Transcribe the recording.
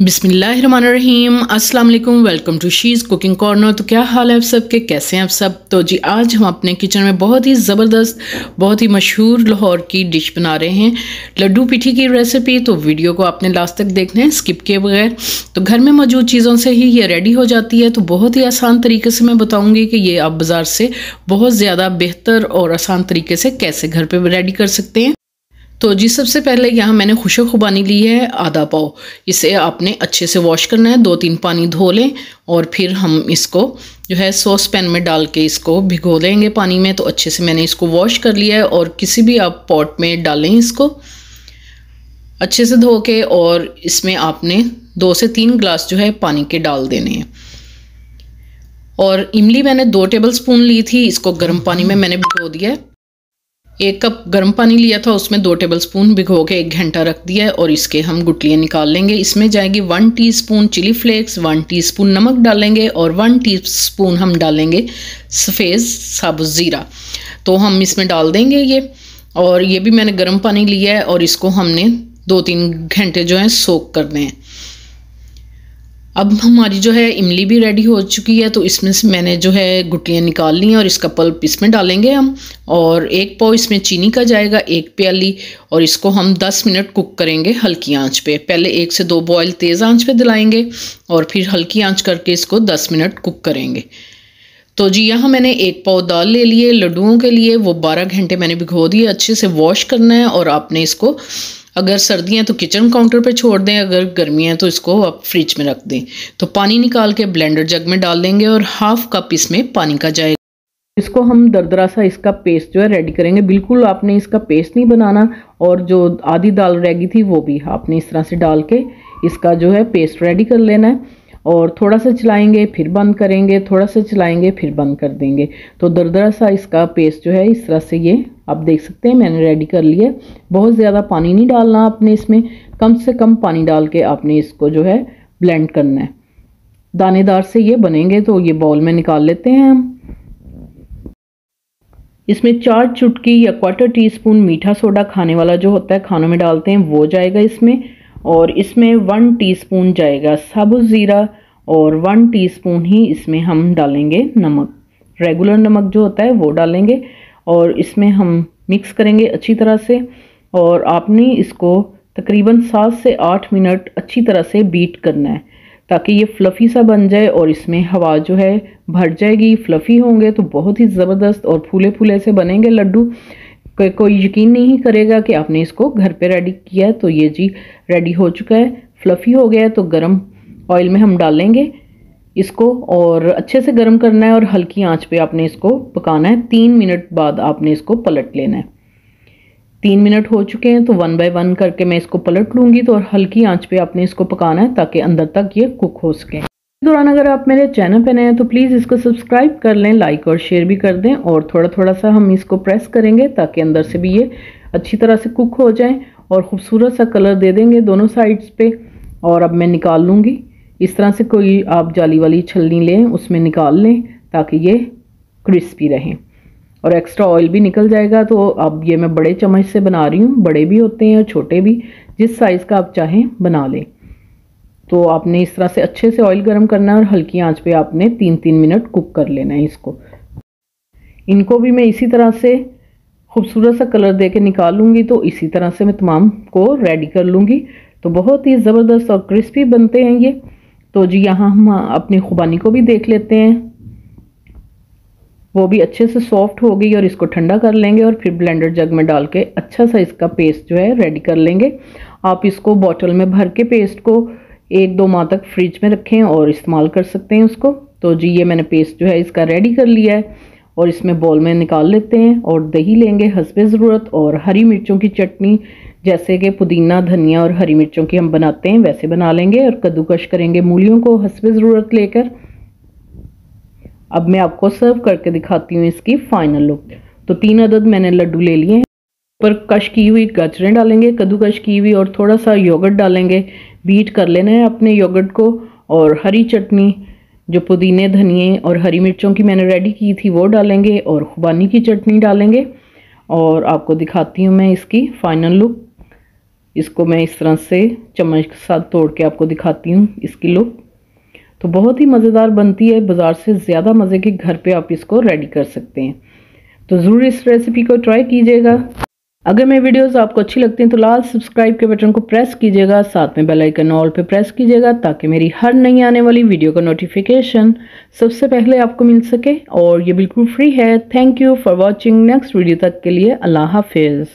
बिस्मिल्लाहिर्रहमानिर्रहीम, अस्सलाम वालेकुम। Welcome to She's Cooking Corner. तो क्या हाल है आप सबके, कैसे हैं आप सब। तो जी आज हम अपने किचन में बहुत ही ज़बरदस्त, बहुत ही मशहूर लाहौर की डिश बना रहे हैं, लड्डू पीठी की रेसिपी। तो वीडियो को आपने लास्ट तक देखना है स्किप किए बगैर। तो घर में मौजूद चीज़ों से ही ये रेडी हो जाती है। तो बहुत ही आसान तरीके से मैं बताऊँगी कि ये आप बाज़ार से बहुत ज़्यादा बेहतर और आसान तरीके से कैसे घर पर रेडी कर सकते हैं। तो जी सबसे पहले यहाँ मैंने खुशक खुबानी ली है आधा पाव। इसे आपने अच्छे से वॉश करना है, 2-3 पानी धो लें और फिर हम इसको जो है सॉस पैन में डाल के इसको भिगो देंगे पानी में। तो अच्छे से मैंने इसको वॉश कर लिया है और किसी भी आप पॉट में डालें इसको अच्छे से धो के। और इसमें आपने 2 से 3 गिलास जो है पानी के डाल देने हैं। और इमली मैंने 2 टेबलस्पून ली थी, इसको गर्म पानी में मैंने भिगो दिया है। 1 कप गर्म पानी लिया था, उसमें 2 टेबलस्पून भिगो के 1 घंटा रख दिया है। और इसके हम गुटलियाँ निकाल लेंगे। इसमें जाएगी 1 टीस्पून चिली फ्लेक्स, 1 टीस्पून नमक डालेंगे और 1 टीस्पून हम डालेंगे सफ़ेद साबुत ज़ीरा। तो हम इसमें डाल देंगे ये। और ये भी मैंने गर्म पानी लिया है और इसको हमने 2-3 घंटे जो है सोक करने हैं। अब हमारी जो है इमली भी रेडी हो चुकी है। तो इसमें से मैंने जो है गुटलियाँ निकाल ली हैं और इसका पल्प इसमें डालेंगे हम। और 1 पाव इसमें चीनी का जाएगा, 1 प्याली। और इसको हम 10 मिनट कुक करेंगे हल्की आंच पे। पहले 1 से 2 बॉयल तेज़ आंच पे दिलाएंगे और फिर हल्की आंच करके इसको 10 मिनट कुक करेंगे। तो जी यहाँ मैंने 1 पाव दाल ले लिए लड्डुओं के लिए, वो 12 घंटे मैंने भिगो दिए। अच्छे से वॉश करना है और आपने इसको अगर सर्दियाँ हैं तो किचन काउंटर पे छोड़ दें, अगर गर्मियाँ हैं तो इसको आप फ्रिज में रख दें। तो पानी निकाल के ब्लेंडर जग में डाल देंगे और 1/2 कप इसमें पानी का जाएगा। इसको हम दरदरा सा इसका पेस्ट जो है रेडी करेंगे। बिल्कुल आपने इसका पेस्ट नहीं बनाना। और जो आधी दाल रहेगी थी वो भी आपने इस तरह से डाल के इसका जो है पेस्ट रेडी कर लेना है। और थोड़ा सा चलाएंगे फिर बंद करेंगे, थोड़ा सा चलाएंगे फिर बंद कर देंगे। तो दरदरा सा इसका पेस्ट जो है इस तरह से ये आप देख सकते हैं मैंने रेडी कर लिया। बहुत ज़्यादा पानी नहीं डालना आपने इसमें, कम से कम पानी डाल के आपने इसको जो है ब्लेंड करना है। दानेदार से ये बनेंगे। तो ये बाउल में निकाल लेते हैं हम। इसमें 4 चुटकी या 1/4 टीस्पून मीठा सोडा खाने वाला जो होता है खानों में डालते हैं वो जाएगा इसमें। और इसमें 1 टीस्पून जाएगा साबुत ज़ीरा और 1 टीस्पून ही इसमें हम डालेंगे नमक, रेगुलर नमक जो होता है वो डालेंगे। और इसमें हम मिक्स करेंगे अच्छी तरह से। और आपने इसको तकरीबन 7 से 8 मिनट अच्छी तरह से बीट करना है ताकि ये फ्लफ़ी सा बन जाए और इसमें हवा जो है भर जाएगी। फ्लफ़ी होंगे तो बहुत ही ज़बरदस्त और फूले फूले से बनेंगे लड्डू। कोई यकीन नहीं करेगा कि आपने इसको घर पे रेडी किया है। तो ये जी रेडी हो चुका है, फ्लफ़ी हो गया है। तो गरम ऑयल में हम डालेंगे इसको और अच्छे से गर्म करना है और हल्की आंच पे आपने इसको पकाना है। 3 मिनट बाद आपने इसको पलट लेना है। 3 मिनट हो चुके हैं तो 1 बाय 1 करके मैं इसको पलट लूँगी। तो और हल्की आंच पे आपने इसको पकाना है ताकि अंदर तक ये कुक हो सके। इस दौरान अगर आप मेरे चैनल पे नए हैं तो प्लीज़ इसको सब्सक्राइब कर लें, लाइक और शेयर भी कर दें। और थोड़ा थोड़ा सा हम इसको प्रेस करेंगे ताकि अंदर से भी ये अच्छी तरह से कुक हो जाए और ख़ूबसूरत सा कलर दे देंगे दोनों साइड्स पे। और अब मैं निकाल लूँगी। इस तरह से कोई आप जाली वाली छलनी लें, उसमें निकाल लें ताकि ये क्रिस्पी रहें और एक्स्ट्रा ऑयल भी निकल जाएगा। तो अब ये मैं बड़े चम्मच से बना रही हूँ, बड़े भी होते हैं और छोटे भी, जिस साइज़ का आप चाहें बना लें। तो आपने इस तरह से अच्छे से ऑयल गर्म करना है और हल्की आंच पे आपने 3-3 मिनट कुक कर लेना है इसको। इनको भी मैं इसी तरह से खूबसूरत सा कलर दे के निकालूंगी। तो इसी तरह से मैं तमाम को रेडी कर लूँगी। तो बहुत ही ज़बरदस्त और क्रिस्पी बनते हैं ये। तो जी यहाँ हम अपनी खुबानी को भी देख लेते हैं, वो भी अच्छे से सॉफ्ट हो गई। और इसको ठंडा कर लेंगे और फिर ब्लेंडर जग में डाल के अच्छा सा इसका पेस्ट जो है रेडी कर लेंगे। आप इसको बॉटल में भर के पेस्ट को 1-2 माह तक फ्रिज में रखें और इस्तेमाल कर सकते हैं उसको। तो जी ये मैंने पेस्ट जो है इसका रेडी कर लिया है और इसमें बाउल में निकाल लेते हैं। और दही लेंगे हस्बे ज़रूरत और हरी मिर्चों की चटनी, जैसे कि पुदीना धनिया और हरी मिर्चों की हम बनाते हैं वैसे बना लेंगे। और कद्दूकश करेंगे मूलियों को हस्बे ज़रूरत लेकर। अब मैं आपको सर्व करके दिखाती हूँ इसकी फाइनल लुक। तो 3 अदद मैंने लड्डू ले लिए हैं। ऊपर कश की हुई गाजरें डालेंगे, कद्दूकश की हुई, और थोड़ा सा योगर्ट डालेंगे। बीट कर लेना है अपने योगर्ट को। और हरी चटनी जो पुदीने धनिए और हरी मिर्चों की मैंने रेडी की थी वो डालेंगे और खुबानी की चटनी डालेंगे। और आपको दिखाती हूँ मैं इसकी फाइनल लुक। इसको मैं इस तरह से चम्मच के साथ तोड़ के आपको दिखाती हूँ इसकी लुक। तो बहुत ही मज़ेदार बनती है, बाज़ार से ज़्यादा मज़े की घर पे आप इसको रेडी कर सकते हैं। तो ज़रूर इस रेसिपी को ट्राई कीजिएगा। अगर मेरी वीडियोस आपको अच्छी लगती हैं तो लाल सब्सक्राइब के बटन को प्रेस कीजिएगा, साथ में बेल आइकन ऑल पे प्रेस कीजिएगा ताकि मेरी हर नई आने वाली वीडियो का नोटिफिकेशन सबसे पहले आपको मिल सके। और ये बिल्कुल फ्री है। Thank you for watching. Next video तक के लिए अल्लाह हाफिज़।